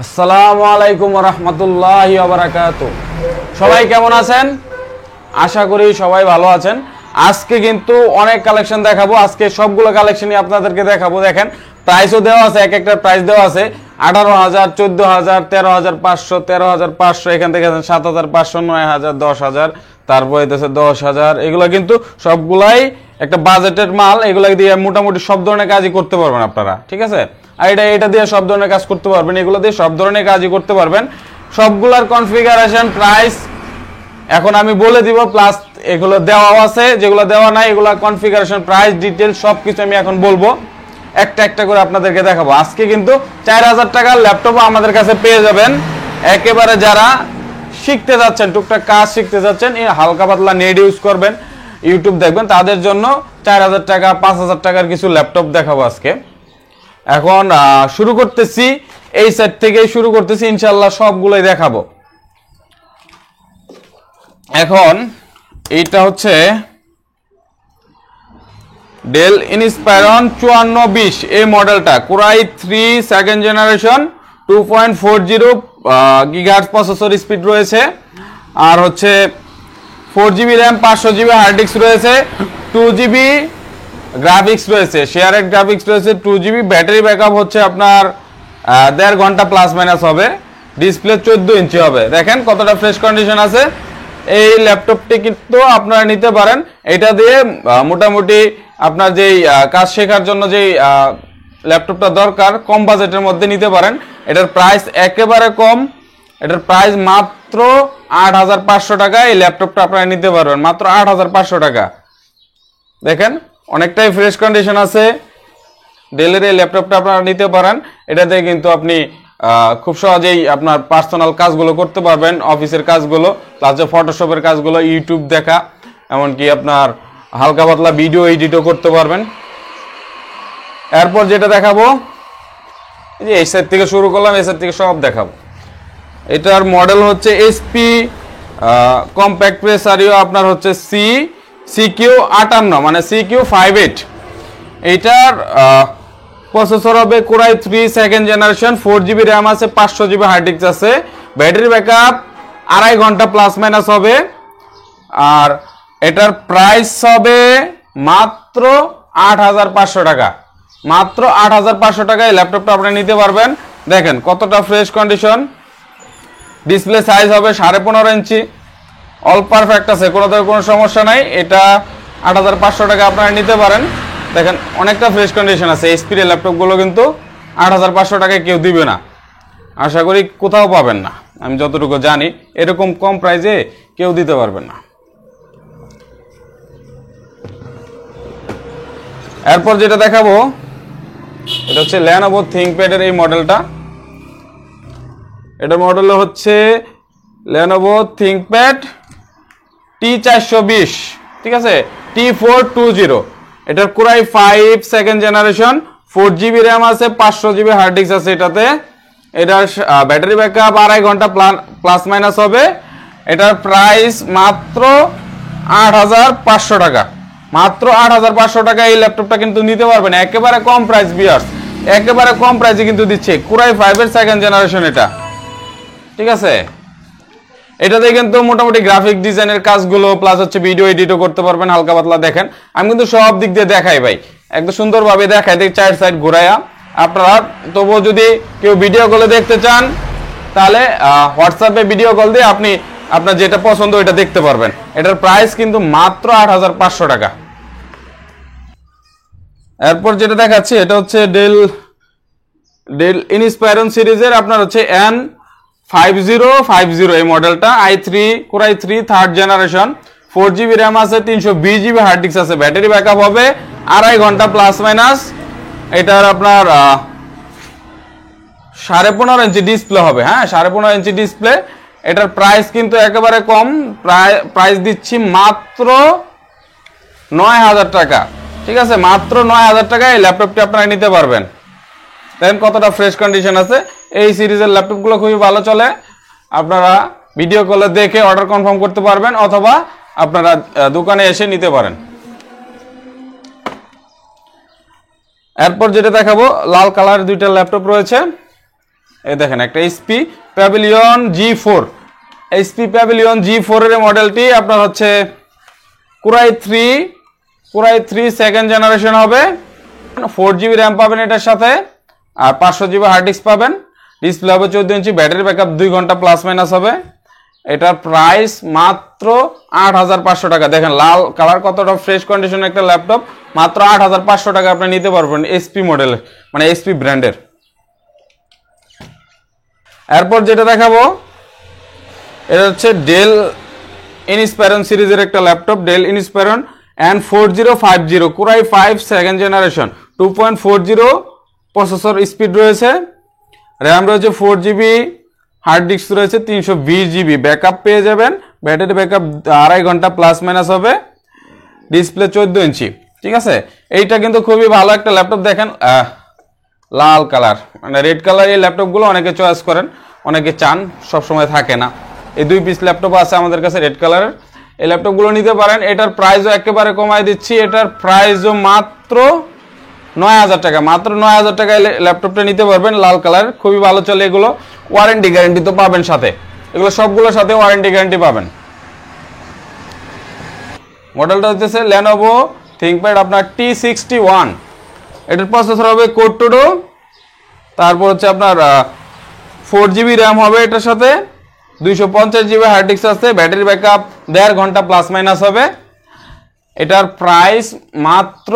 আসসালামু আলাইকুম ওয়া রাহমাতুল্লাহি ওয়া বারাকাতুহু। সবাই কেমন আছেন? আশা করি সবাই ভালো আছেন। আজকে কিন্তু অনেক কালেকশন দেখাবো। আজকে সবগুলো কালেকশনই আপনাদেরকে দেখাবো। দেখেন প্রাইসও দেওয়া আছে, এক একটা প্রাইস দেওয়া আছে 18,000, 14,000, 13,500, 13,500, এখান থেকে 7,500, 9,000, 10,000, তারপরে হইতেছে 10,000। এগুলো কিন্তু সবগুলাই একটা বাজেটের মাল। এগুলো দিয়ে মোটামুটি সব ধরনের কাজই করতে পারবেন আপনারা, ঠিক আছে? আর এটা দিয়ে সব ধরনের কাজ করতে পারবেন, এগুলো দিয়ে সব ধরনের কাজই করতে পারবেন। সবগুলার কনফিগারেশন প্রাইস এখন আমি বলে দিব, প্লাস এগুলো দেওয়া আছে, যেগুলো দেওয়া নাই এগুলো কনফিগারেশন প্রাইস ডিটেল সবকিছু আমি এখন বলবো, একটা একটা করে আপনাদেরকে দেখাবো। আজকে কিন্তু 4,000 টাকার ল্যাপটপও আমাদের কাছে পেয়ে যাবেন। একেবারে যারা শিখতে যাচ্ছেন, টুকটাক কাজ শিখতে যাচ্ছেন, এই হালকা পাতলা নেট ইউজ করবেন, ইউটিউব দেখবেন, তাদের জন্য 4,000 টাকা 5,000 টাকার কিছু ল্যাপটপ দেখাবো আজকে। এখন শুরু করতেছি, এই সেট থেকেই শুরু করতেছি, ইনশাল্লাহ সবগুলোই দেখাবো। এখন এইটা হচ্ছে ডেল ইনস্পায়রন 5420, এই মডেলটা core i 3 second generation, 2.40 gigahertz processor speed রয়েছে, আর হচ্ছে 4GB RAM, 500GB hard disk রয়েছে, 2GB গ্রাফিক্স রয়েছে, শেয়ারেড গ্রাফিক্স রয়েছে, 2GB ব্যাটারি ব্যাকআপ হচ্ছে আপনার 1.5 ঘন্টা প্লাস মাইনাস হবে, ডিসপ্লে 14 ইঞ্চি হবে। দেখেন কতটা ফ্রেশ কন্ডিশন আছে। এই ল্যাপটপটি কিন্তু আপনারা নিতে পারেন। এটা দিয়ে মোটামুটি আপনার যেই কাজ শেখার জন্য যেই ল্যাপটপটা দরকার, কম বাজেটের মধ্যে নিতে পারেন। এটার প্রাইস একেবারে কম, এটার প্রাইস মাত্র 8,500 টাকা। এই ল্যাপটপটা আপনারা নিতে পারবেন মাত্র 8,500 টাকা। দেখেন অনেকটাই ফ্রেশ কন্ডিশন আছে। ডেলের এই ল্যাপটপটা আপনারা নিতে পারেন। এটাতে কিন্তু আপনি খুব সহজেই আপনার পার্সোনাল কাজগুলো করতে পারবেন, অফিসের কাজগুলো, প্লাস যে ফটোশপের কাজগুলো, ইউটিউব দেখা, এমনকি আপনার হালকা পাতলা ভিডিও এডিটও করতে পারবেন। এরপর যেটা দেখাবো, এই যে এই সাইড থেকে শুরু করলাম, এই সাইড থেকে সব দেখাবো। এটার মডেল হচ্ছে এসপি কম্প্যাক্ট প্রেসারিও আপনার হচ্ছে CQ58, মানে CQ58। এইটার প্রসেসর হবে core i 3 second generation, 4GB RAM আছে, 500GB হার্ড ডিস্ক আছে, ব্যাটারি ব্যাকআপ 2.5 ঘন্টা প্লাস মাইনাস হবে। আর এটার প্রাইস হবে মাত্র 8,500 টাকা। মাত্র 8,500 টাকায় ল্যাপটপটা আপনি নিতে পারবেন। দেখেন কতটা ফ্রেশ কন্ডিশন। ডিসপ্লে সাইজ হবে 15.5 ইঞ্চি, অল পারফেক্ট আছে, কোনো সমস্যা নাই। এটা 8,500 টাকা আপনারা নিতে পারেন। দেখেন অনেকটা ফ্রেশ কন্ডিশন আছে। এইচপির ল্যাপটপগুলো কিন্তু 8,500 টাকায় কেউ দিবে না, আশা করি কোথাও পাবেন না, আমি যতটুকু জানি এরকম কম প্রাইসে কেউ দিতে পারবেন না। এরপর যেটা দেখাবো, এটা হচ্ছে Lenovo ThinkPad এর এই মডেলটা। এটার মডেল হচ্ছে Lenovo ThinkPad T420, ঠিক আছে, T420। এটার core i 5 second generation, 4GB RAM আছে, 500GB হার্ড ডিস্ক আছে এটাতে। এটার ব্যাটারি ব্যাকআপ 2.5 ঘন্টা প্লাস মাইনাস হবে। এটার প্রাইস মাত্র 8,500 টাকা। মাত্র 8,500 টাকা এই ল্যাপটপটা কিন্তু নিতে পারবেন। একেবারে কম প্রাইস ভিউয়ার্স, একেবারে কম প্রাইসে কিন্তু দিচ্ছে কোরাই 5 এর সেকেন্ড জেনারেশন এটা, ঠিক আছে? এটাতে কিন্তু মোটামুটি গ্রাফিক ডিজাইনের কাজগুলো, প্লাস হচ্ছে ভিডিও এডিটও করতে পারবেন হালকা পাতলা। দেখেন আমি কিন্তু সব দিক দিয়ে দেখাই ভাই, একদম সুন্দরভাবে দেখাই, দেখ চার সাইড ঘোরাইয়া। আপনারা তবুও যদি কেউ ভিডিও কলে দেখতে চান, তাহলে হোয়াটসঅ্যাপে ভিডিও কল দিয়ে আপনি আপনার যেটা পছন্দ ওইটা দেখতে পারবেন। এটার প্রাইস কিন্তু মাত্র 8,500 টাকা। এরপর যেটা দেখাচ্ছি, এটা হচ্ছে ডেল ইনস্পায়রন সিরিজের আপনার হচ্ছে N5050 এই মডেলটা, core i 3 third generation, 4GB RAM আছে, 320GB হার্ড ডিস্ক আছে, ব্যাটারি ব্যাকআপ হবে 2.5 ঘন্টা প্লাস মাইনাস। এটার আপনার 15.5 ইঞ্চি ডিসপ্লে হবে, হ্যাঁ 15.5 ইঞ্চি ডিসপ্লে। এটার প্রাইস কিন্তু একেবারে কম, প্রাইস দিচ্ছি মাত্র 9,000 টাকা, ঠিক আছে? মাত্র 9,000 টাকায় এই ল্যাপটপটি আপনারা নিতে পারবেন। দেখেন কতটা ফ্রেশ কন্ডিশন আছে। এই সিরিজের ল্যাপটপগুলো খুবই ভালো চলে। আপনারা ভিডিও কলে দেখে অর্ডার কনফার্ম করতে পারবেন, অথবা আপনারা দোকানে এসে নিতে পারেন। এরপর যেটা দেখাবো, লাল কালার দুইটা ল্যাপটপ রয়েছে। এই দেখেন একটা HP pavilion G4, HP pavilion G4 এর মডেলটি আপনার হচ্ছে কোরাই 3 সেকেন্ড জেনারেশন হবে, 4GB র্যাম পাবেন এটার সাথে, আর 500GB হার্ড ডিস্ক পাবেন। ডিসপ্লে হবে 14 ইঞ্চি, ব্যাটারি ব্যাকআপ 2 ঘন্টা প্লাস মাইনাস হবে। এটার প্রাইস মাত্র 8500 টাকা। দেখেন লাল কালার কতটা ফ্রেশ কন্ডিশনের একটা ল্যাপটপ, মাত্র 8500 টাকা আপনি নিতে পারবেন এইচপি মডেলের, মানে এইচপি ব্র্যান্ডের। এরপর যেটা দেখাবো এটা হচ্ছে ডেল ইনস্পায়রন সিরিজের একটা laptop, Dell Inspiron N4050 core i 5 second generation, 2.40 processor speed রয়েছে, র্যাম রয়েছে 4GB, হার্ড ডিস্ক রয়েছে 320GB, ব্যাকআপ পেয়ে যাবেন, ব্যাটারি ব্যাকআপ 2.5 ঘন্টা প্লাস মাইনাস হবে, ডিসপ্লে 14 ইঞ্চি। ঠিক আছে, এইটা কিন্তু খুবই ভালো একটা ল্যাপটপ। দেখেন লাল কালার, মানে রেড কালার এই ল্যাপটপগুলো অনেকে চয়েস করেন, অনেকে চান, সবসময় থাকে না। এই 2 পিস ল্যাপটপ আছে আমাদের কাছে রেড কালারের, এই ল্যাপটপগুলো নিতে পারেন। এটার প্রাইসও একেবারে কমাই দিচ্ছি, এটার প্রাইসও মাত্র 9000 টাকা, মাত্র 9000 টাকায় ল্যাপটপটা নিতে পারবেন। লাল কালার খুবই ভালো চলে, এগুলো ওয়ারেন্টি গ্যারান্টি তো পাবেন সাথে, এগুলো সবগুলোর সাথে ওয়ারেন্টি গ্যারান্টি পাবেন। মডেলটা হচ্ছে Lenovo ThinkPad আপনার T61, এটার প্রসেসর হবে Core 2 Duo, তারপর হচ্ছে আপনার 4GB র্যাম হবে এটার সাথে, 250GB হার্ড ডিস্ক আছে, ব্যাটারি ব্যাকআপ 1.5 ঘন্টা প্লাস মাইনাস হবে। এটার প্রাইস মাত্র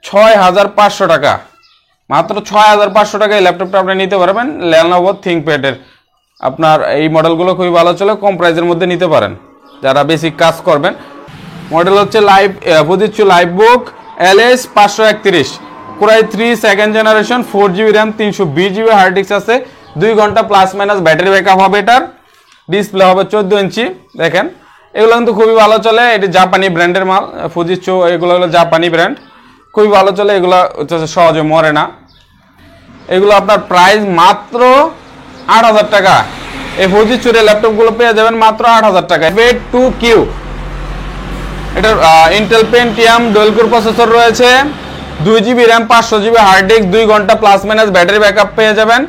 6500 টাকা, মাত্র 6500 টাকা এই ল্যাপটপটা আপনি নিতে পারবেন Lenovo ThinkPad এর। আপনার এই মডেলগুলো খুবই ভালো চলে, কম প্রাইসের মধ্যে নিতে পারেন যারা বেসিক কাজ করবেন। মডেল হচ্ছে Fujitsu Lifebook LS531 core i 3 second generation, 4GB RAM, 320GB hard disk আছে, 2 ঘন্টা প্লাস মাইনাস ব্যাটারি ব্যাকআপ হবে এটার, ডিসপ্লে হবে 14 ইঞ্চি। দেখেন এগুলো কিন্তু খুবই ভালো চলে, এটি জাপানি ব্র্যান্ডের মাল, Fujitsu এগুলো হলো জাপানি ব্র্যান্ড, খুবই ভালো চলে, এগুলো হচ্ছে সহজে মরে না। এগুলো আপনার প্রাইস মাত্র 8000 টাকা, এই Fujitsu এর ল্যাপটপগুলো পেয়ে যাবেন মাত্র 8000 টাকা। V2Q এটার Intel Pentium dual core processor রয়েছে, 2GB RAM, 500GB hard disk, 2 ঘন্টা প্লাস মাইনাস ব্যাটারি ব্যাকআপ পেয়ে যাবেন।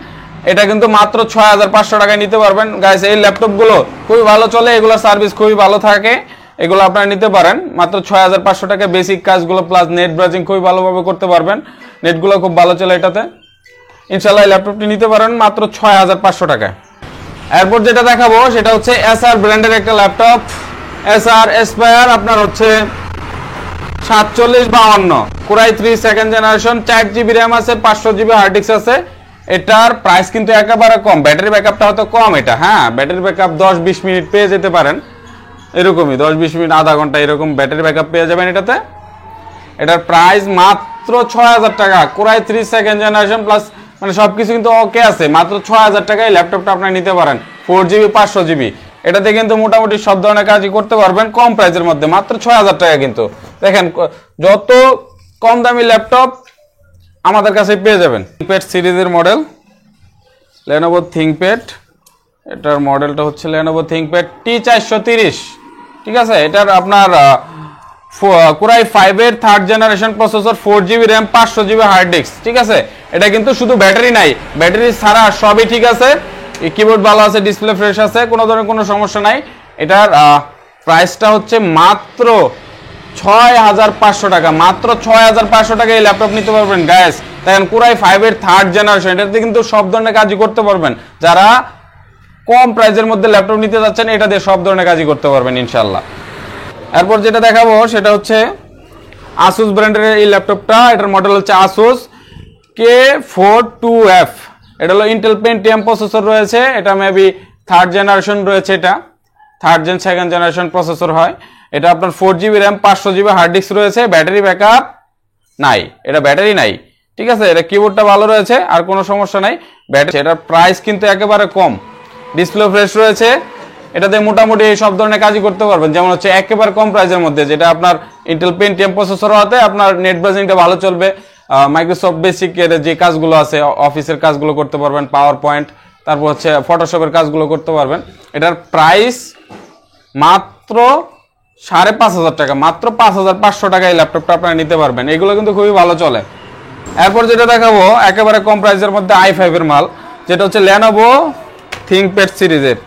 এটা কিন্তু মাত্র 6500 টাকায় নিতে পারবেন গাইস। এই ল্যাপটপগুলো খুবই ভালো চলে, এগুলোর সার্ভিস খুবই ভালো থাকে, এগুলো আপনারা নিতে পারেন মাত্র 6500 টাকা। বেসিক কাজগুলো প্লাস নেট ব্রাউজিং খুবই ভালোভাবে করতে পারবেন, নেটগুলো খুব ভালো চলে এটাতে। ইনশাআল্লাহ এই ল্যাপটপটি নিতে পারেন মাত্র 6500 টাকায়। এরপর যেটা দেখাবো সেটা হচ্ছে এসআর ব্র্যান্ডের একটা ল্যাপটপ, এসআর এসপায়ার আপনার হচ্ছে 4752 core i 3 second generation, 4GB RAM আছে, 500GB হার্ড ডিস্ক আছে। এটার প্রাইস কিন্তু একেবারে কম, ব্যাটারি ব্যাকআপটা হয়তো কম এটা, হ্যাঁ ব্যাটারি ব্যাকআপ 10-20 মিনিট পেয়ে যেতে পারেন, এরকমই 10-20 মিনিট, আধা ঘন্টা এরকম ব্যাটারি ব্যাকআপ পেয়ে যাবেন এটাতে। এটার প্রাইস মাত্র 6000 টাকা, কোরাই 3 সেকেন্ড জেনারেশন প্লাস, মানে সবকিছু কিন্তু ওকে আছে, মাত্র 6000 টাকায় ল্যাপটপটা আপনারা নিতে পারেন, 4GB 500GB। এটাতে কিন্তু মোটামুটি সব ধরনের কাজই করতে পারবেন কম প্রাইসের মধ্যে, মাত্র 6000 টাকা। কিন্তু দেখেন যত কম দামি ল্যাপটপ আমাদের কাছে পেয়ে যাবেন। ThinkPad সিরিজের মডেল Lenovo ThinkPad, এটার মডেলটা হচ্ছে Lenovo ThinkPad T430। ঠিক আছে, এটার আপনার কোরাই 5 এর 3rd generation processor, 4GB RAM, 500GB hard disk. ঠিক আছে, এটা কিন্তু শুধু ব্যাটারি নাই, ব্যাটারি ছাড়া সবই ঠিক আছে, কিবোর্ড ভালো আছে, ডিসপ্লে ফ্রেশ আছে, কোনো ধরনের কোনো সমস্যা নাই। এটার প্রাইসটা হচ্ছে মাত্র 6500 টাকা, মাত্র 6500 টাকা এই ল্যাপটপ নিতে পারবেন গাইস। দেখেন কোরাই 5 এর 3rd জেনারেশন, এটাতে কিন্তু সব ধরনের কাজই করতে পারবেন। যারা কম প্রাইসের মধ্যে ল্যাপটপ নিতে যাচ্ছেন এটা দিয়ে সব ধরনের কাজই করতে পারবেন ইনশাআল্লাহ। এরপর যেটা দেখাবো সেটা হচ্ছে Asus ব্র্যান্ডের এই ল্যাপটপটা, এটার মডেল হচ্ছে Asus K42F। এটা হলো ইন্টেল পেন্টিয়াম প্রসেসর রয়েছে, এটা মেবি 3rd জেনারেশন রয়েছে, এটা 3rd gen 2nd generation processor হয়। এটা আপনার 4GB RAM, 500GB hard disk রয়েছে, ব্যাটারি ব্যাকআপ নাই, এটা ব্যাটারি নাই। ঠিক আছে, এটা কিবোর্ডটা ভালো রয়েছে, আর কোনো সমস্যা নাই। ব্যাটারি, এটার প্রাইস কিন্তু একেবারে কম, ডিসপ্লে ফ্রেশ রয়েছে, এটাতে মোটামুটি সব ধরনের কাজই করতে পারবেন। যেমন হচ্ছে একেবারে কম প্রাইসের মধ্যে, যেটা আপনার ইন্টেল পেন্টিয়াম প্রসেসর হতে আপনার নেট ব্রাউজিংটা ভালো চলবে, মাইক্রোসফট বেসিকের যে কাজগুলো আছে, অফিসের কাজগুলো করতে পারবেন, পাওয়ার পয়েন্ট, তারপর হচ্ছে ফটোশপের কাজগুলো করতে পারবেন। এটার প্রাইস মাত্র 5500 টাকা, মাত্র 5500 টাকা এই ল্যাপটপটা আপনারা নিতে পারবেন। এগুলো কিন্তু খুবই ভালো চলে। এরপর যেটা দেখাবো একেবারে কম প্রাইসের মধ্যে i5 এর মাল, যেটা হচ্ছে Lenovo ThinkPad সিরিজের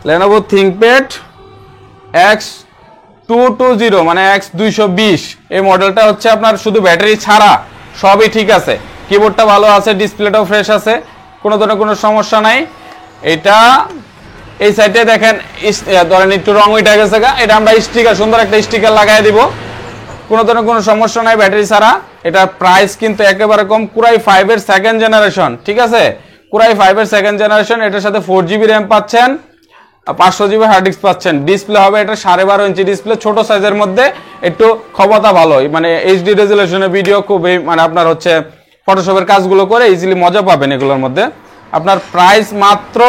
Lenovo ThinkPad X220 মানে X220 এই মডেলটা হচ্ছে আপনার শুধু ব্যাটারি ছাড়া সবই ঠিক আছে, কিবোর্ডটা ভালো আছে, ডিসপ্লেটাও ফ্রেশ আছে, কোনো ধরনের কোনো সমস্যা নাই। এটা এই সাইডে দেখেন ধরেন একটু রং উঠে গেছে, এটা আমরা স্টিকার, সুন্দর একটা স্টিকার লাগাই দিব, কোনো ধরনের কোনো সমস্যা নাই ব্যাটারি ছাড়া। এটার প্রাইস কিন্তু একেবারে কম, Core i5 এর সেকেন্ড জেনারেশন, ঠিক আছে, Core i5 এর সেকেন্ড জেনারেশন। এটার সাথে 4GB র্যাম পাচ্ছেন, 500GB হার্ড ডিস্ক পাচ্ছেন। ডিসপ্লে হবে এটা 12.5 ইঞ্চি ডিসপ্লে, ছোট সাইজের মধ্যে, একটু ক্ষমতা ভালো, মানে এইচডি রেজুলেশনের ভিডিও খুবই, মানে আপনার হচ্ছে ফটোশপের কাজগুলো করে ইজিলি মজা পাবেন এগুলোর মধ্যে। আপনার প্রাইস মাত্র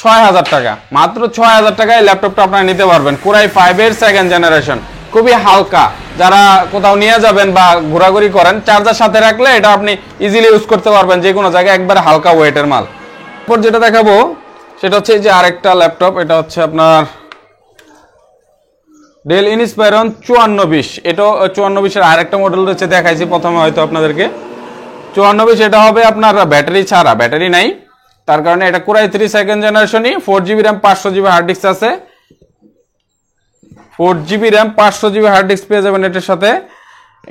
6000 টাকা, মাত্র 6000 টাকায় ল্যাপটপটা আপনারা নিতে পারবেন। Core i5 এর সেকেন্ড জেনারেশন, খুবই হালকা, যারা কোথাও নিয়ে যাবেন বা ঘোরাঘুরি করেন, চার্জার সাথে রাখলে এটা আপনি ইজিলি ইউজ করতে পারবেন যে কোনো জায়গায়, একবারে হালকা ওয়েটের মাল। তারপর যেটা দেখাবো সেটা হচ্ছে যে আরেকটা ল্যাপটপ, এটা হচ্ছে আপনার Dell Inspiron 5420। এটাও 5420 এর আরেকটা মডেল রয়েছে, দেখাইছি প্রথমে হয়তো আপনাদেরকে। 5420 এটা হবে আপনার ব্যাটারি ছাড়া, ব্যাটারি নাই, তার কারণে এটা Core i3 সেকেন্ড জেনারেশনই, 4GB RAM 500GB hard disk আছে, 4GB RAM 500GB hard disk পেয়ে যাবেন এটার সাথে।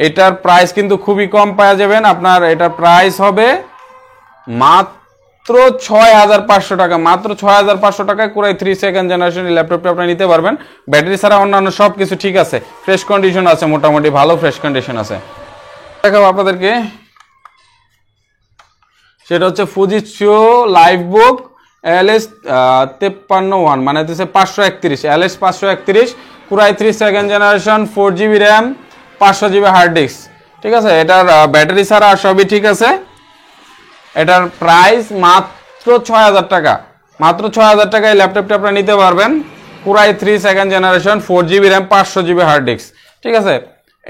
এটার প্রাইস কিন্তু খুবই কম পাওয়া যাবেন, আপনার এটার প্রাইস হবে মাত্র 6500 টাকা, মাত্র 6500 টাকায় Core i3 সেকেন্ড জেনারেশনের ল্যাপটপটা আপনি নিতে পারবেন। ব্যাটারি ছাড়া অন্যান্য সব কিছু ঠিক আছে, ফ্রেশ কন্ডিশন আছে, মোটামুটি ভালো ফ্রেশ কন্ডিশন আছে। দেখাবো আপনাদেরকে, সেটা হচ্ছে Fujitsu Livebook LS53 মানে হচ্ছে 531, LS531, Core i3 second generation, 4GB RAM, 500GB hard disk, ঠিক আছে। এটার ব্যাটারি ছাড়া সবই ঠিক আছে। এটার প্রাইস মাত্র 6000 টাকা, মাত্র 6000 টাকায় ল্যাপটপটা আপনারা নিতে পারবেন। Core i3 second generation, 4GB RAM, 500GB hard disk, ঠিক আছে।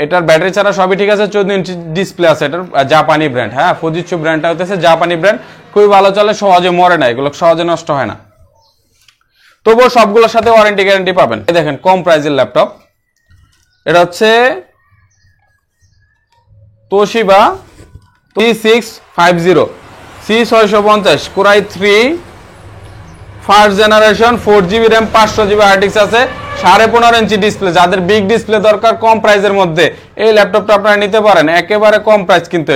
এটার ব্যাটারি ছাড়া সবই ঠিক আছে, 14 ইঞ্চি ডিসপ্লে আছে, এটার জাপানি ব্র্যান্ড, হ্যাঁ, Fujitsu ব্র্যান্ডটা হচ্ছে জাপানি ব্র্যান্ড, খুবই ভালো চলে, সহজে মরে না, এগুলো সহজে নষ্ট হয় না, তবুও সবগুলোর সাথে ওয়ারেন্টি গ্যারান্টি পাবেন। এই দেখেন কম প্রাইসের ল্যাপটপ, এটা হচ্ছে Toshiba T650 C650 Core i3 first generation, 4GB RAM, 500GB hard disk আছে, 15.5 ইঞ্চি ডিসপ্লে। যাদের বিগ ডিসপ্লে দরকার কম প্রাইসের মধ্যে, এই ল্যাপটপটা আপনারা নিতে পারেন, একেবারে কম প্রাইস কিন্তু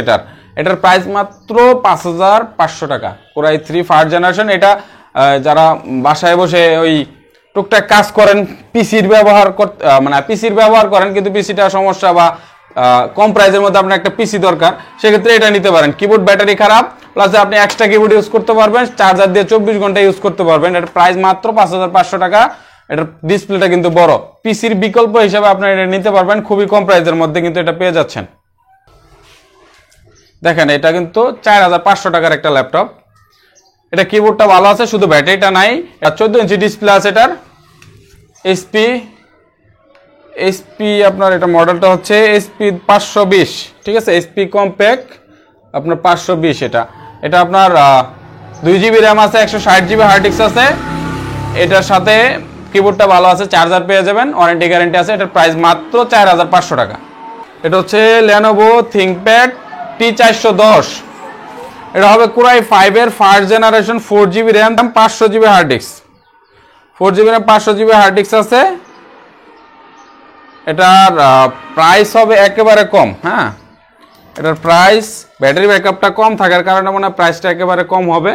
এটার প্রাইস মাত্র 5500 টাকা। Core i3 ফার্স্ট জেনারেশন, এটা যারা বাসায় বসে ওই টুকটাক কাজ করেন, পিসির ব্যবহার করেন, কিন্তু পিসিটা সমস্যা বা কম প্রাইসের মধ্যে আপনার একটা পিসি দরকার, সেক্ষেত্রে এটা নিতে পারেন। কিবোর্ড ব্যাটারি খারাপ, প্লাস আপনি এক্সট্রা কিবোর্ড ইউজ করতে পারবেন, চার্জার দিয়ে 24 ঘন্টা ইউজ করতে পারবেন। এটার প্রাইস মাত্র 5500 টাকা। এটার ডিসপ্লেটা কিন্তু বড়, পিসির বিকল্প হিসেবে আপনারা এটা নিতে পারবেন, খুবই কম প্রাইসের মধ্যে কিন্তু এটা পেয়ে যাচ্ছেন। দেখেন এটা কিন্তু 4500 টাকার একটা ল্যাপটপ, এটা কিবোর্ডটা ভালো আছে, শুধু ব্যাটারিটা নাই। 14 ইঞ্চি ডিসপ্লে আছে এটার, এইচপি আপনার এটা মডেলটা হচ্ছে এইচপি 520, ঠিক আছে, এইচপি কম্প্যাক্ট আপনার 520। এটা আপনার 2GB র্যাম আছে, 160GB হার্ড ডিস্ক আছে, এটার সাথে কিবোর্ডটা ভালো আছে, চার্জার পেয়ে যাবেন, ওয়ারেন্টি গ্যারান্টি আছে। এটার প্রাইস মাত্র 4500 টাকা। এটা হচ্ছে Lenovo ThinkPad T410, এটা হবে Core i5 এর first generation, 4GB RAM, 500GB hard disk, 4GB RAM, 500GB hard disk আছে। এটার প্রাইস হবে একেবারে কম, হ্যাঁ, এটার প্রাইস, ব্যাটারি ব্যাকআপটা কম থাকার কারণে মনে হয় প্রাইসটা একেবারে কম হবে।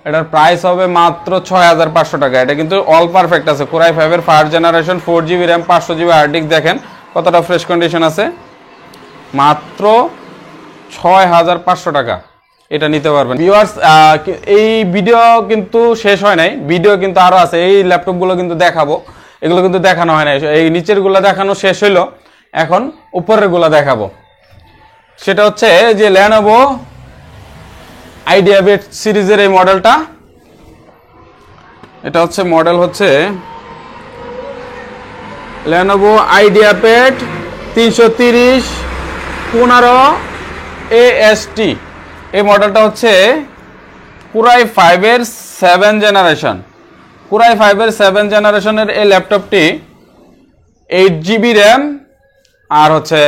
এটার প্রাইস হবে মাত্র 6500 টাকা। এটা কিন্তু অল পারফেক্ট আছে, Core i5 এর first generation, 4GB RAM, 500GB hard disk, দেখেন কতটা ফ্রেশ কন্ডিশন আছে, মাত্র 6500 টাকা এটা নিতে পারবেন। ভিউয়ার্স, এই ভিডিও কিন্তু শেষ হয় নাই, ভিডিও কিন্তু আরো আছে, এই ল্যাপটপগুলো কিন্তু দেখাবো, এগুলো কিন্তু দেখানো হয় না, এই নিচের গুলা দেখানো শেষ হইলো, এখন উপরের গুলা দেখাবো। সেটা হচ্ছে যে Lenovo IdeaPad সিরিজের এই মডেলটা, এটা হচ্ছে মডেল হচ্ছে Lenovo IdeaPad 330/15AST। এই মডেলটা হচ্ছে Core i5 এর 7 জেনারেশন, Core i5 এর 7 জেনারেশনের এই ল্যাপটপটি 8GB র্যাম আর হচ্ছে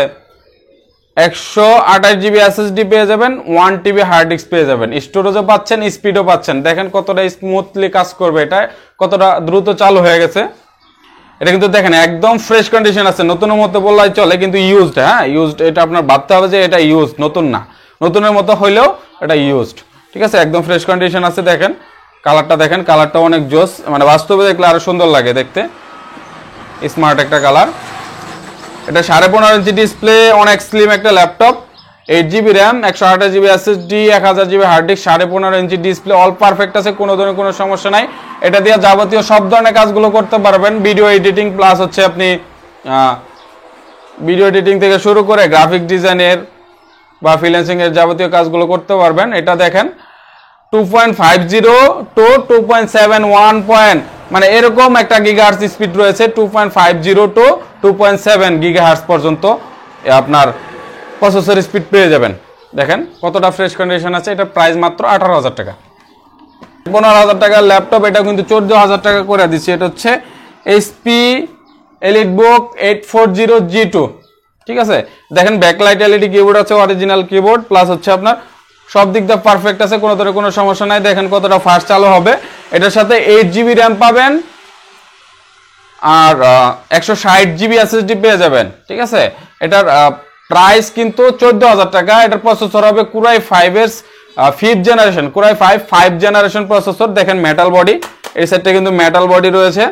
128 জিবি এসএসডি পেয়ে যাবেন, 1 টিবি হার্ড ডিস্ক পেয়ে যাবেন, স্টোরেজও পাচ্ছেন, স্পিডও পাচ্ছেন। দেখেন কতটা স্মুথলি কাজ করবে, এটা কতটা দ্রুত চালু হয়ে গেছে। এটা কিন্তু দেখেন একদম ফ্রেশ কন্ডিশন আছে, নতুনের মতো বললেই চলে, কিন্তু ইউজড, হ্যাঁ ইউজড। এটা আপনার ভাবতে হবে যে এটা ইউজড, নতুন না, নতুনের মতো হইলেও এটা ইউজড, ঠিক আছে। একদম ফ্রেশ কন্ডিশন আছে। দেখেন কালারটা, দেখেন কালারটা অনেক জোস, মানে বাস্তবে দেখলে আরো সুন্দর লাগে দেখতে, স্মার্ট একটা কালার। এটা 15.5 ইঞ্চি ডিসপ্লে, অনেক স্লিম একটা laptop, 8 GB RAM, 128 GB SSD, 1000 GB hard disk, 15.5 inch display, all perfect আছে, কোনো ধরনের কোনো সমস্যা নাই। এটা দিয়ে যাবতীয় সব ধরনের কাজগুলো করতে পারবেন, ভিডিও এডিটিং প্লাস হচ্ছে আপনি ভিডিও এডিটিং থেকে শুরু করে গ্রাফিক ডিজাইনের বা ফ্রিল্যান্সিং এর যাবতীয় কাজগুলো করতে পারবেন। এটা দেখেন 2.50 টু 2.71 মানে এরকম একটা গিগাহার্টজ স্পিড রয়েছে, 2.50 টু 2.7 গিগাহার্টজ পর্যন্ত আপনার প্রসেসর স্পিড পেয়ে যাবেন। দেখেন কতটা ফ্রেশ কন্ডিশন আছে। এটা প্রাইস মাত্র 18,000 টাকা। 15,000 টাকার ল্যাপটপ, এটা কিন্তু 14,000 টাকা করে দিচ্ছি। এটা হচ্ছে এইচপি এলিটবুক 840G2, ঠিক আছে। দেখেন ব্যাকলাইট এলইডি কিবোর্ড আছে, অরিজিনাল কিবোর্ড, প্লাস হচ্ছে আপনার সব দিক দিয়ে পারফেক্ট আছে, কোনো ধরনের কোনো সমস্যা নাই। দেখেন কতটা ফাস্ট চালু হবে। এটার সাথে 8 জিবি র্যাম পাবেন আর 160 জিবি এসএসডি পেয়ে যাবেন, ঠিক আছে। এটার প্রাইস কিন্তু 14,000 টাকা। এটার প্রসেসর হবে কুরাই 5 এর 5th জেনারেশন, কুরাই 5 জেনারেশন প্রসেসর। দেখেন মেটাল বডি, এই সেটটা কিন্তু মেটাল বডি রয়েছে।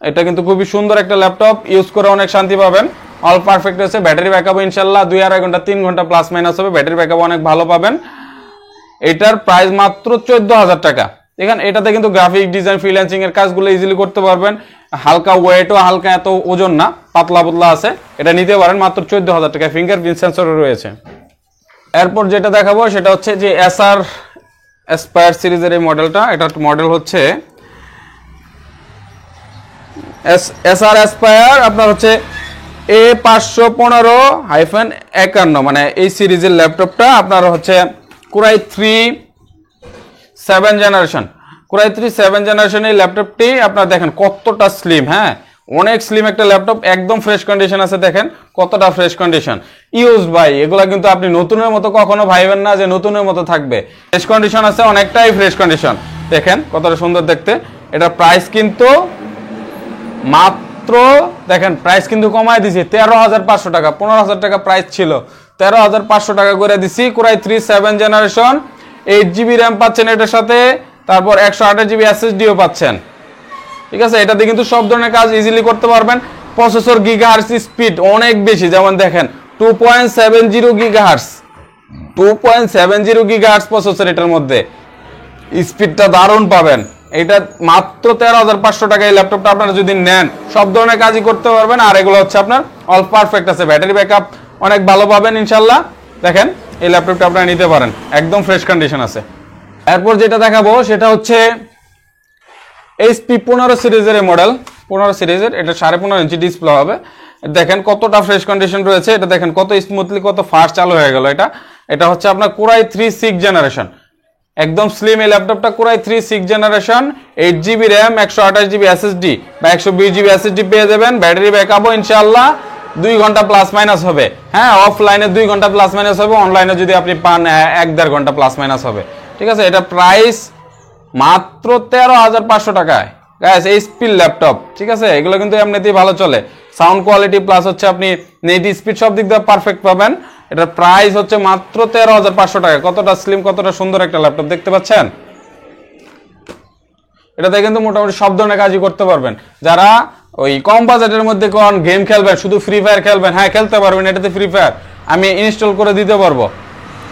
এটা কিন্তু খুবই সুন্দর একটা ল্যাপটপ, ইউজ করে অনেক শান্তি পাবেন, অল পারফেক্ট রয়েছে। ব্যাটারি ব্যাকআপ ইনশাআল্লাহ 2-2.5 ঘন্টা 3 ঘন্টা প্লাস মাইনাস হবে, ব্যাটারি ব্যাকআপ অনেক ভালো পাবেন। এটার প্রাইস মাত্র 14,000 টাকা। দেখেন এটাতে কিন্তু গ্রাফিক ডিজাইন ফ্রিল্যান্সিং এর কাজগুলো ইজিলি করতে পারবেন, হালকা ওয়েটও, হালকা এত ওজন না, পাতলা পাতলা আছে, এটা নিতে পারেন মাত্র 14,000 টাকা। ফিঙ্গারপ্রিন্ট সেন্সরও রয়েছে। এরপর যেটা দেখাবো সেটা হচ্ছে যে এসআর অ্যাসপায়ার সিরিজের এই মডেলটা। এটা মডেল হচ্ছে এসআর অ্যাসপায়ার, আপনার হচ্ছে A515-51, মানে এই সিরিজের ল্যাপটপটা আপনার হচ্ছে কুরাই 3 7 জেনারেশন। কুরাই 3 7 জেনারেশন এই ল্যাপটপটি আপনার দেখেন কতটা স্লিম, হ্যাঁ অনেক স্লিম একটা ল্যাপটপ, একদম ফ্রেশ কন্ডিশন আছে। দেখেন কতটা ফ্রেশ কন্ডিশন, ইউজ ভাই, এগুলা কিন্তু আপনি নতুনের মতো কখনো ভাইবেন না যে নতুনের মতো থাকবে, ফ্রেশ কন্ডিশন আছে, অনেকটাই ফ্রেশ কন্ডিশন। দেখেন কতটা সুন্দর দেখতে। এটা প্রাইস কিন্তু মাত্র, দেখেন প্রাইস কিন্তু কমায় দিছি 13,500 টাকা। 15,000 টাকা প্রাইস ছিল, 13,500 টাকা করে দিছি। কুরাই 3 7 জেনারেশন, 8 জিবি র্যাম পাচ্ছেন এটার সাথে, তারপর 128 জিবি এসএসডিও পাচ্ছেন, ঠিক আছে। এটাতে কিন্তু সব ধরনের কাজ ইজিলি করতে পারবেন। প্রসেসর গিগাহার্টজ স্পিড অনেক বেশি, যেমন দেখেন 2.70 গিগাহার্টজ, 2.70 গিগাহার্টজ প্রসেসর এটার মধ্যে, স্পিডটা দারুণ পাবেন। এটা মাত্র 13,500 টাকা। এই ল্যাপটপটা আপনারা যদি নেন সব ধরনের কাজই করতে পারবেন, আর এগুলো হচ্ছে আপনার অল পারফেক্ট আছে, ব্যাটারি ব্যাকআপ অনেক ভালো পাবেন ইনশাল্লাহ। দেখেন এই ল্যাপটপটা আপনারা নিতে পারেন, একদম ফ্রেশ কন্ডিশন আছে। এরপর যেটা দেখাবো সেটা হচ্ছে এইচপি 15 সিরিজের মডেল, 15 সিরিজের। এটা 15.5 ইঞ্চি ডিসপ্লে হবে। দেখেন কতটা ফ্রেশ কন্ডিশন রয়েছে, এটা দেখেন কত স্মুথলি কত ফাস্ট চালু হয়ে গেল। এটা হচ্ছে আপনার কুরাই 3 6 জেনারেশন, একদম স্লিম এই ল্যাপটপটা। কুরাই 3 6 generation, 8 GB RAM, 128 GB SSD বা 120 জিবি এসএসডি পেয়ে যাবেন। ব্যাটারি ব্যাকআপও ইনশাআল্লাহ 2 ঘন্টা প্লাস মাইনাস হবে, হ্যাঁ অফলাইনে 2 ঘন্টা প্লাস মাইনাস হবে, অনলাইনে যদি আপনি পান 1-1.5 ঘন্টা প্লাস মাইনাস হবে, ঠিক আছে। এটা প্রাইস মাত্র 13,500 টাকায় গাইস, এইচপি ল্যাপটপ, ঠিক আছে। এগুলো কিন্তু এমনিতেই ভালো চলে, সাউন্ড কোয়ালিটি প্লাস হচ্ছে আপনি নেট স্পিড সব দিক দিয়ে পারফেক্ট পাবেন। এটার প্রাইস হচ্ছে মাত্র 13,500 টাকা। কতটা স্লিম, কতটা সুন্দর একটা ল্যাপটপ দেখতে পাচ্ছেন। এটাতে কিন্তু মোটামুটি সব ধরনের কাজই করতে পারবেন। যারা ওই কম বাজেটের মধ্যে কোন গেম খেলবেন, শুধু ফ্রি ফায়ার খেলবেন, হ্যাঁ খেলতে পারবেন। এটাতে ফ্রি ফায়ার আমি ইনস্টল করে দিতে পারবো,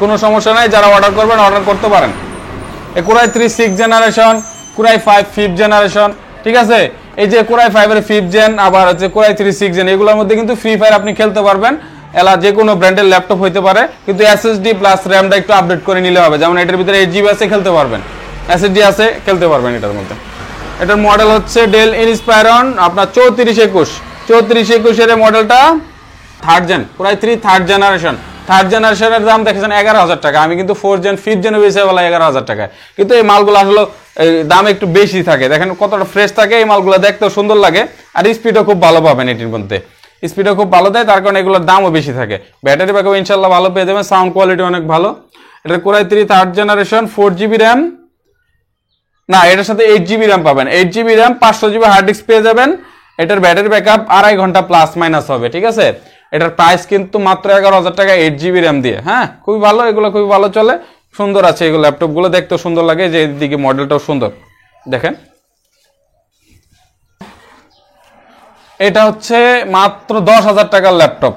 কোনো সমস্যা নাই। যারা অর্ডার করবেন অর্ডার করতে পারেন। কুরাই 3 6 জেনারেশন, কুরাই 5 5th জেনারেশন, ঠিক আছে। এই যে কুরাই 5 এর 5th জেন, আবার হচ্ছে কুরাই 3 6 জেন, এগুলোর মধ্যে কিন্তু ফ্রি ফায়ার আপনি খেলতে পারবেন। এলা যে কোনো ব্র্যান্ডের ল্যাপটপ হইতে পারে, কিন্তু এসএসডি প্লাস র্যামটা একটু আপডেট করে নিলে হবে। যেমন এটার ভিতরে 8 জিবি আছে, খেলতে পারবেন, এসএসডি আছে, খেলতে পারবেন এটার মধ্যে। এটার মডেল হচ্ছে ডেল ইনস্পায়রন আপনার 3421 এর মডেলটা, 3rd gen, কুরাই 3 3rd generation. 3rd জেনারেশনের দাম দেখেছেন 11,000 টাকা। আমি কিন্তু 4th জেন 5th জেনে বেশি বলা 11,000 টাকা, কিন্তু এই মালগুলো আসলে দাম একটু বেশি থাকে। দেখেন কতটা ফ্রেশ থাকে, এই মালগুলো দেখতেও সুন্দর লাগে, আর স্পিডও খুব ভালো পাবেন এটির মধ্যে। স্পিডও খুব ভালো দেয়, তার কারণে এগুলোর দামও বেশি থাকে। ব্যাটারি ব্যাকআপ ইনশাল্লাহ ভালো পেয়ে যাবেন, সাউন্ড কোয়ালিটি অনেক ভালো। এটা core i 3 third generation, 4GB RAM, না এটার সাথে 8GB র্যাম পাবেন, 8GB RAM 500GB hard disk পেয়ে যাবেন। এটার ব্যাটারি ব্যাকআপ 2.5 ঘন্টা প্লাস মাইনাস হবে, ঠিক আছে। এটার প্রাইস কিন্তু মাত্র 11,000 টাকা 8GB র্যাম দিয়ে। হ্যাঁ, খুবই ভালো, এগুলো খুবই ভালো চলে, সুন্দর আছে এগুলো। ল্যাপটপগুলো দেখতেও সুন্দর লাগে, যে এদিকে মডেলটাও সুন্দর দেখেন। এটা হচ্ছে মাত্র 10,000 টাকার ল্যাপটপ,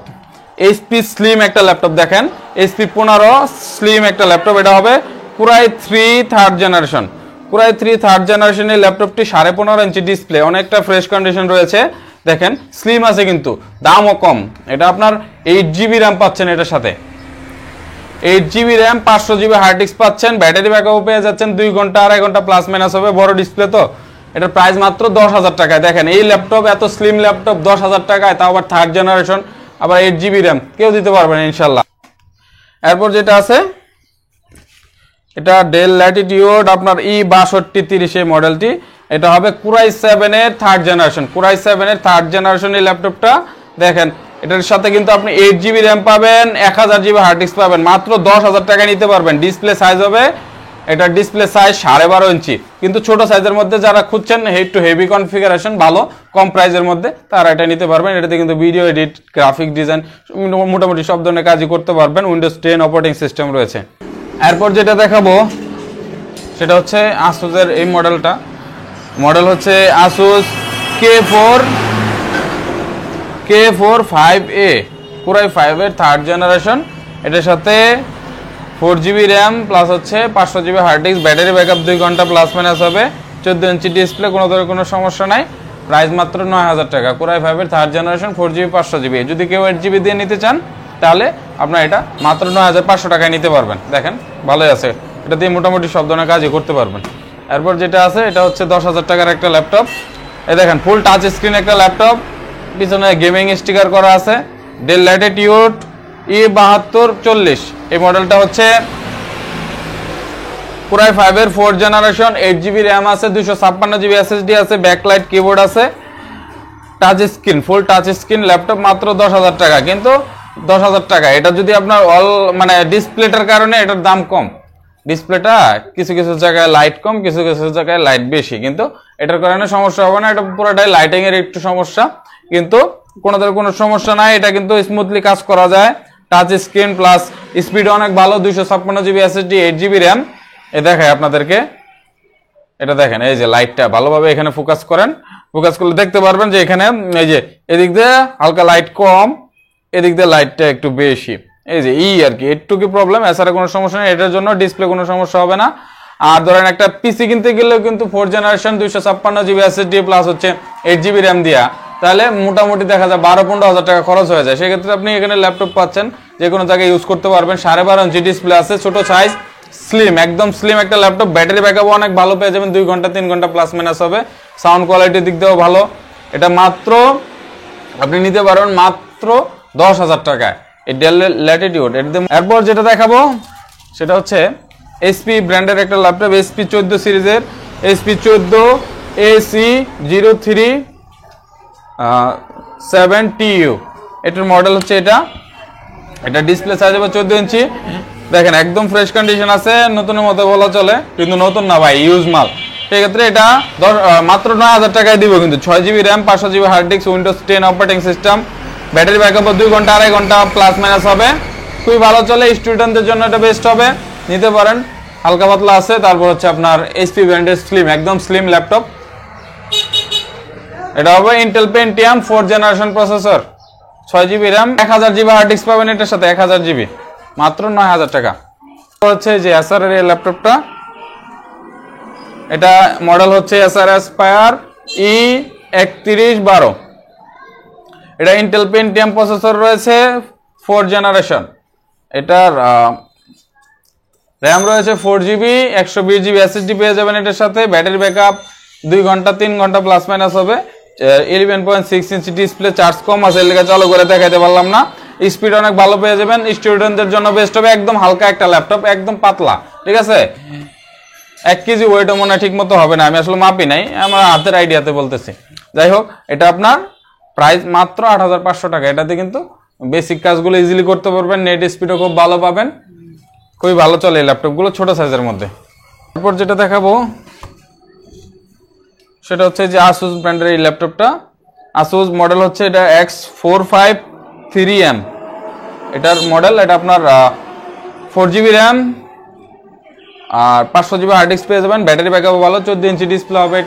HP স্লিম একটা ল্যাপটপ দেখেন, HP 15 স্লিম একটা ল্যাপটপ। এটা হবে core i 3 third generation. Core i 3 third জেনারেশনের ল্যাপটপটি 15.5 ইঞ্চি ডিসপ্লে, অনেকটা ফ্রেশ কন্ডিশন রয়েছে দেখেন, স্লিম আছে কিন্তু দামও কম। এটা আপনার 8GB র্যাম পাচ্ছেন, এটার সাথে 8GB RAM 500GB hard disk পাচ্ছেন। ব্যাটারি ব্যাকআপও পেয়ে যাচ্ছেন 2 ঘন্টা 2.5 ঘন্টা প্লাস মাইনাস হবে, বড় ডিসপ্লে তো। এটার প্রাইস মাত্র 10,000 টাকায়। দেখেন এই ল্যাপটপ, এত স্লিম ল্যাপটপ 10,000 টাকায়, তাও আবার থার্ড জেনারেশন, আবার 8GB র্যাম, কেউ দিতে পারবে না ইনশাল্লাহ। এরপর যেটা আছে, এটা ডেল ল্যাটিটিউড আপনার E6230 এই মডেলটি। এটা হবে কোরাই 7 এর থার্ড জেনারেশন, কোরাই 7 এর থার্ড জেনারেশন এই ল্যাপটপটা দেখেন। এটার সাথে কিন্তু আপনি 8GB র্যাম পাবেন, 1000GB হার্ড ডিস্ক পাবেন, মাত্র 10,000 টাকায় নিতে পারবেন। ডিসপ্লে সাইজ হবে, এটার ডিসপ্লে সাইজ 12.5 ইঞ্চি, কিন্তু ছোট সাইজের মধ্যে যারা খুঁজছেন একটু হেভি কনফিগারেশন ভালো কম প্রাইসের মধ্যে, তারা এটা নিতে পারবেন। এটাতে কিন্তু ভিডিও এডিট, গ্রাফিক ডিজাইন মোটামুটি সব ধরনের কাজই করতে পারবেন। উইন্ডোজ 10 অপারেটিং সিস্টেম রয়েছে। এরপর যেটা দেখাবো সেটা হচ্ছে আসুসের এই মডেলটা, মডেল হচ্ছে আসুস K4 5A, কোরাই 5 এর থার্ড জেনারেশন। এটার সাথে 4GB র্যাম প্লাস হচ্ছে 500GB hard disk, battery backup 2 ঘন্টা প্লাস মাইনাস হবে, 14 ইঞ্চি ডিসপ্লে, কোনো ধরনের কোনো সমস্যা নাই। প্রাইস মাত্র 9,000 টাকা, কোরাই 5 এর থার্ড জেনারেশন, 4GB 500GB। যদি কেউ 8GB দিয়ে নিতে চান তাহলে আপনার এটা মাত্র 9,500 টাকায় নিতে পারবেন। দেখেন ভালোই আছে, এটা দিয়ে মোটামুটি সব ধরনের কাজই করতে পারবেন। এরপর যেটা আছে, এটা হচ্ছে 10,000 টাকার একটা ল্যাপটপ। এই দেখেন ফুল টাচ স্ক্রিন একটা ল্যাপটপ, পিছনে গেমিং স্টিকার করা আছে। ডেল ল্যাটিটিউড E7240 এই মডেলটা হচ্ছে কোরাই 5 এর 4th জেনারেশন, 8GB র্যাম আছে, 256GB SSD আছে, ব্যাকলাইট কিবোর্ড আছে, টাচ স্ক্রিন, ফুল টাচ স্ক্রিন ল্যাপটপ, মাত্র 10,000 টাকা। কিন্তু 10,000 টাকা এটা যদি আপনার মানে ডিসপ্লেটার কারণে এটার দাম কম, ডিসপ্লেটা কিছু কিছু জায়গায় লাইট কম, কিছু কিছু জায়গায় লাইট বেশি, কিন্তু এটার কারণে সমস্যা হবে না। এটা পুরোটাই লাইটিং এর একটু সমস্যা, কিন্তু কোনো সমস্যা নাই, এটা কিন্তু স্মুথলি কাজ করা যায়। টাচ স্ক্রিন প্লাস স্পিড অনেক ভালো, 256GB SSD, 8GB র্যাম। এ দেখায় আপনাদেরকে, এটা দেখেন এই যে লাইটটা ভালোভাবে এখানে ফোকাস করেন, ফোকাস করলে দেখতে পারবেন যে এখানে এই যে এদিক দিয়ে হালকা লাইট কম, এদিক দিয়ে লাইটটা একটু বেশি, এই যে আর কি একটু কি প্রবলেম, এছাড়া কোনো সমস্যা নেই। এটার জন্য ডিসপ্লে কোনো সমস্যা হবে না। আর ধরেন একটা পিসি কিনতে গেলেও কিন্তু 4th generation 256GB SSD plus হচ্ছে 8GB র্যাম দিয়া, তাহলে মোটামুটি দেখা যায় 12-15 টাকা খরচ হয়ে যায়। সেক্ষেত্রে আপনি এখানে ল্যাপটপ পাচ্ছেন, যে কোনো জায়গায় ইউজ করতে পারবেন। 12.5 ইঞ্চি ডিসপ্লে আছে, ছোট সাইজ, স্লিম, একদম স্লিম একটা ল্যাপটপ। ব্যাটারি ব্যাকআপ অনেক ভালো পেয়ে যাবেন, 2 ঘন্টা 3 ঘন্টা প্লাস মাইনাস হবে। সাউন্ড কোয়ালিটির দিক দিয়েও ভালো। এটা মাত্র আপনি নিতে পারবেন মাত্র 10,000 টাকায় এই ডেল ল্যাটিটিউড। এরপর যেটা দেখাবো সেটা হচ্ছে HP ব্র্যান্ডের একটা ল্যাপটপ, HP 14 সিরিজের, HP 14 AC03-7TU এটার মডেল হচ্ছে এটা ডিসপ্লে সাইজ হবে 14 ইঞ্চি। দেখেন একদম ফ্রেশ কন্ডিশন আছে, নতুনের মতো বলা চলে, কিন্তু নতুন না ভাই, ইউজ মাল। সেক্ষেত্রে এটা মাত্র 9,000 টাকায় দিব, কিন্তু 6GB RAM 500GB hard disk, Windows 10 operating system, battery backup 2 ঘন্টা 2.5 ঘন্টা প্লাস মাইনাস হবে, খুবই ভালো চলে। স্টুডেন্টদের জন্য এটা বেস্ট হবে, নিতে পারেন। হালকা পাতলা আছে। তারপর হচ্ছে আপনার HP ব্র্যান্ডের স্লিম, একদম স্লিম ল্যাপটপ। এটা হবে Intel Pentium 4th generation processor, 6GB RAM, 1000GB hard disk পাবেন এটার সাথে, 1000GB, মাত্র 9,000 টাকা। হচ্ছে যে এসার এর ল্যাপটপটা, এটা মডেল হচ্ছে এসার অ্যাসপায়ার E3112। এটা ইন্টেল পেন্টিয়াম প্রসেসর রয়েছে, 4th জেনারেশন। এটার র্যাম রয়েছে 4GB, 120GB SSD পেয়ে যাবেন এটার সাথে। ব্যাটারি ব্যাকআপ 2 ঘন্টা 3 ঘন্টা প্লাস মাইনাস হবে। 11.6 ইঞ্চি ডিসপ্লে, চার্জ কম আছে, এর লেগে চালু করে দেখাইতে পারলাম না। স্পিড অনেক ভালো পেয়ে যাবেন, স্টুডেন্টদের জন্য বেস্ট হবে। একদম হালকা একটা ল্যাপটপ, একদম পাতলা, ঠিক আছে। 1 কেজি ওয়েটও মনে হয় ঠিক মতো হবে না, আমি আসলে মাপি নাই, আমার হাতের আইডিয়াতে বলতেছি। যাই হোক, এটা আপনার প্রাইস মাত্র 8500 টাকা। এটাতে কিন্তু বেসিক কাজগুলো ইজিলি করতে পারবেন, নেট স্পিডও খুব ভালো পাবেন, খুবই ভালো চলে এই ল্যাপটপগুলো ছোট সাইজের মধ্যে। তারপর যেটা দেখাবো সেটা হচ্ছে যে আসুস ব্র্যান্ডের এই ল্যাপটপটা। আসুস মডেল হচ্ছে এটা X453M এটার মডেল। এটা আপনার 4GB র্যাম আর 500GB হার্ড ডিস্ক পেয়ে যাবেন। ব্যাটারি ব্যাকআপ ভালো, 14 ইঞ্চি ডিসপ্লে হবে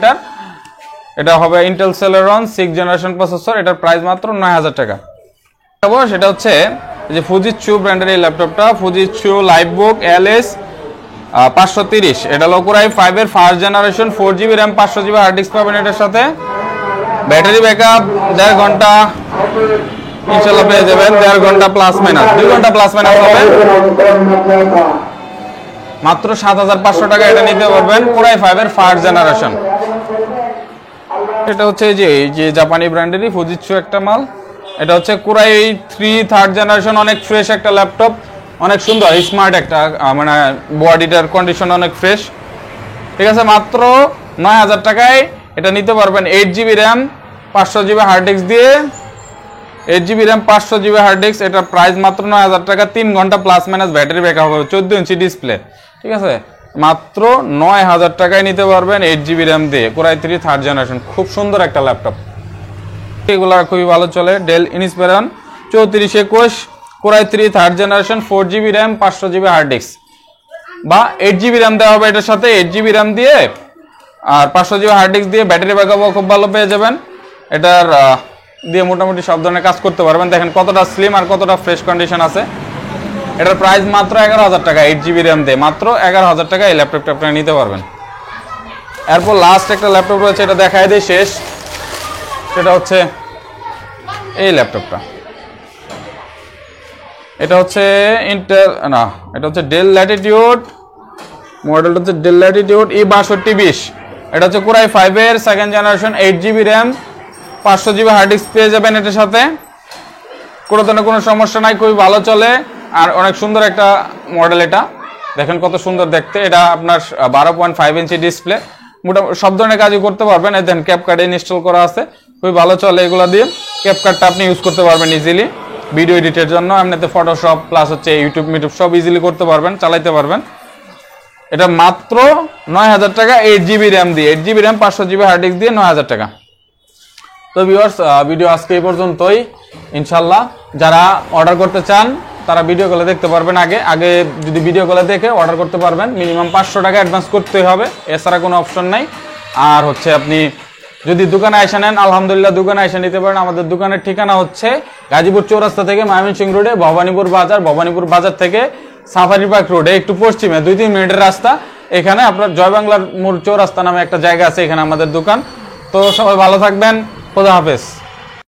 এটা হবে ইন্টেল সেলেরন 6 জেনারেশন প্রসেসর। এটার প্রাইস মাত্র 9000 টাকা। সেটা হচ্ছে যে ফুজিৎসু ব্র্যান্ডের এই ল্যাপটপটা, ফুজিৎসু লাইভবুক LS 530। এটা হলো কোরাই 5 এর first generation, 4GB RAM 500GB hard disk পাবেন এটার সাথে। ব্যাটারি ব্যাকআপ 1.5 ঘন্টা ইনশাআল্লাহ পেয়ে যাবেন, 1.5 ঘন্টা প্লাস মাইনাস, 2 ঘন্টা প্লাস মাইনাস হবে। মাত্র 7500 টাকা এটা নিতে পারবেন, কোরাই 5 এর ফার্স্ট জেনারেশন। এটা হচ্ছে যে জাপানি ব্র্যান্ডেরই ফুজিৎসু একটা মাল। এটা হচ্ছে কোরাই 3 থার্ড জেনারেশন, অনেক ফ্রেশ একটা ল্যাপটপ, অনেক সুন্দর স্মার্ট একটা, মানে বডিটার কন্ডিশন অনেক ফ্রেশ। ঠিক আছে, মাত্র 9000 টাকায় এটা নিতে পারবেন। 8GB RAM 500GB hard disk দিয়ে, 8GB RAM 500GB hard disk. এটা প্রাইস মাত্র 9000 টাকা, 3 ঘন্টা প্লাস মাইনাস ব্যাটারি ব্যাকআপ হবে, 14 ইঞ্চি ডিসপ্লে। ঠিক আছে, মাত্র 9000 টাকায় নিতে পারবেন 8GB র্যাম দিয়ে, কোরাই 3 থার্ড জেনারেশন। খুব সুন্দর একটা ল্যাপটপ, এগুলো খুবই ভালো চলে। Dell Inspiron 3421 core i 3 third generation, 4GB RAM 500GB hard disk বা 8GB র্যাম দেওয়া হবে এটার সাথে। 8GB র্যাম দিয়ে আর 500GB হার্ড ডিস্ক দিয়ে ব্যাটারি ব্যাকআপও খুব ভালো পেয়ে যাবেন। এটার দিয়ে মোটামুটি সব ধরনের কাজ করতে পারবেন। দেখেন কতটা স্লিম আর কতটা ফ্রেশ কন্ডিশন আছে। এটার প্রাইস মাত্র 11000 টাকা, 8GB র্যাম দিয়ে মাত্র 11000 টাকা এই ল্যাপটপটা আপনারা নিতে পারবেন। এরপর লাস্ট একটা ল্যাপটপ রয়েছে, এটা দেখাই দিই শেষ। সেটা হচ্ছে এই ল্যাপটপটা। এটা হচ্ছে এটা হচ্ছে ডেল ল্যাটিটিউড, মডেলটা হচ্ছে ডেল ল্যাটিটিউড E6220। এটা হচ্ছে কোরাই 5 এর second generation, 8GB RAM 500GB hard disk পেয়ে যাবেন এটার সাথে। কোনো ধরনের কোনো সমস্যা নাই, খুবই ভালো চলে আর অনেক সুন্দর একটা মডেল। এটা দেখেন কত সুন্দর দেখতে। এটা আপনার 12.5 ইঞ্চি ডিসপ্লে, মোটামুটি সব ধরনের কাজই করতে পারবেন। এই দেন ক্যাপকার্ড ইনস্টল করা আছে, খুবই ভালো চলে এগুলো দিয়ে। ক্যাপকার্ডটা আপনি ইউজ করতে পারবেন ইজিলি ভিডিও এডিটের জন্য। এমনিতে ফটোশপ প্লাস হচ্ছে ইউটিউব সব ইজিলি করতে পারবেন, চালাইতে পারবেন। এটা মাত্র 9000 টাকা, 8GB র্যাম দিয়ে, 8GB RAM 500GB hard disk দিয়ে 9000 টাকা। তো ভিউয়ার্স, ভিডিও আজকে এই পর্যন্তই। ইনশাল্লাহ যারা অর্ডার করতে চান তারা ভিডিও কলে দেখতে পারবেন। আগে যদি ভিডিও কলে দেখে অর্ডার করতে পারবেন, মিনিমাম 500 টাকা অ্যাডভান্স করতে হবে, এছাড়া কোনো অপশন নাই। আর হচ্ছে আপনি যদি দোকানে এসে নেন, আলহামদুলিল্লাহ দোকানে এসে নিতে পারেন। আমাদের দোকানের ঠিকানা হচ্ছে গাজীপুর চৌরাস্তা থেকে ময়মনসিংহ রোডে ভবানীপুর বাজার থেকে সাফারি পার্ক রোডে একটু পশ্চিমে 2-3 মিনিটের রাস্তা। এখানে আপনার জয়বাংলার মোড় চৌরাস্তা নামে একটা জায়গা আছে, এখানে আমাদের দোকান। তো সবাই ভালো থাকবেন, খোদা হাফেজ।